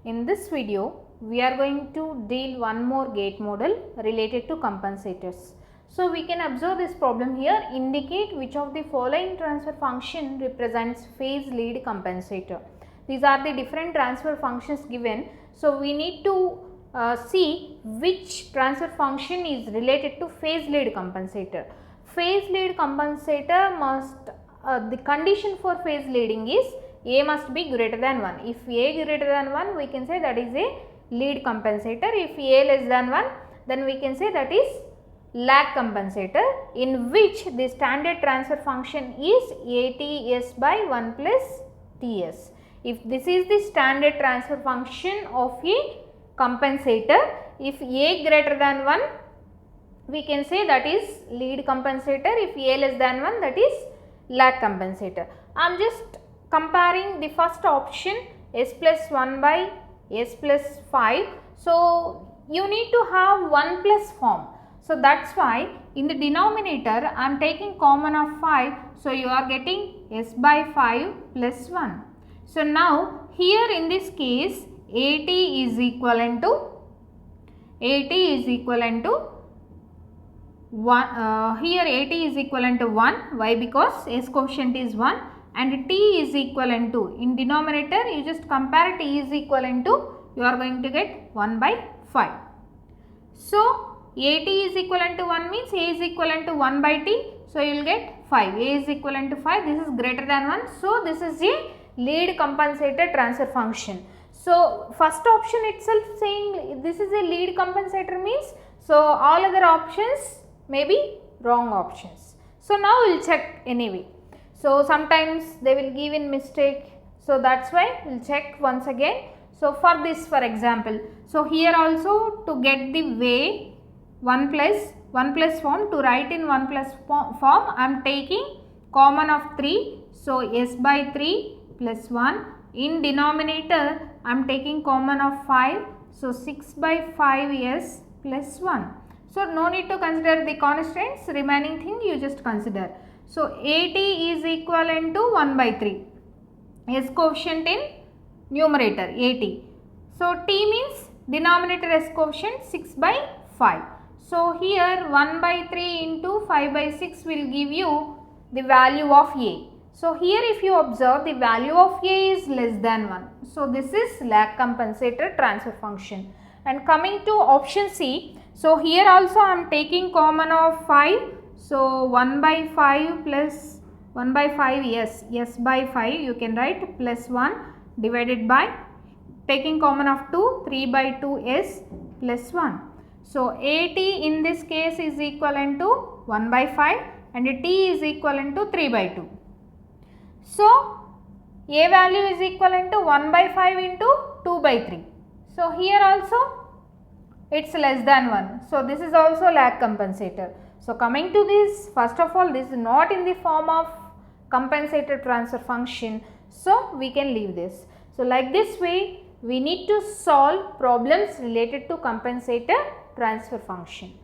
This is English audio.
In this video, we are going to deal one more gate model related to compensators. So, we can observe this problem here, indicate which of the following transfer function represents phase lead compensator. These are the different transfer functions given. So, we need to see which transfer function is related to phase lead compensator. Phase lead compensator must, the condition for phase leading is A must be greater than 1. If A greater than 1, we can say that is a lead compensator. If A less than 1, then we can say that is lag compensator, in which the standard transfer function is ATS by 1 plus TS. If this is the standard transfer function of a compensator, if A greater than 1, we can say that is lead compensator. If A less than 1, that is lag compensator. I am just comparing the first option S plus 1 by S plus 5. So, you need to have 1 plus form. So, that is why in the denominator I am taking common of 5. So, you are getting S by 5 plus 1. So, now here in this case AT is equivalent to 1, here AT is equivalent to 1. Why? Because S coefficient is 1 and T is equivalent to, in denominator you just compare T is equivalent to, you are going to get 1 by 5. So, AT is equivalent to 1 means A is equivalent to 1 by T. So, you will get 5. A is equivalent to 5. This is greater than 1. So, this is a lead compensator transfer function. So, first option itself saying this is a lead compensator means, so all other options may be wrong options. So, now we will check anyway. So, sometimes they will give in mistake. So, that is why we will check once again. So, for this, for example, so here also to get the way 1 plus form, to write in 1 plus form, I am taking common of 3. So, S by 3 plus 1. In denominator I am taking common of 5. So, 6 by 5 S plus 1. So, no need to consider the constraints, remaining thing you just consider. So, AT is equivalent to 1 by 3. S coefficient in numerator AT. So, T means denominator S coefficient 6 by 5. So, here 1 by 3 into 5 by 6 will give you the value of A. So, here if you observe, the value of A is less than 1. So, this is lag compensator transfer function. And coming to option C, so here also I am taking common of 5. So, 1 by 5 plus 1 by 5 S by 5 you can write plus 1 divided by taking common of 2, 3 by 2 S plus 1. So, AT in this case is equivalent to 1 by 5 and T is equivalent to 3 by 2. So, A value is equivalent to 1 by 5 into 2 by 3. So, here also it is less than 1. So, this is also lag compensator. So, coming to this, first of all this is not in the form of compensator transfer function. So, we can leave this. So, like this way we need to solve problems related to compensator transfer function.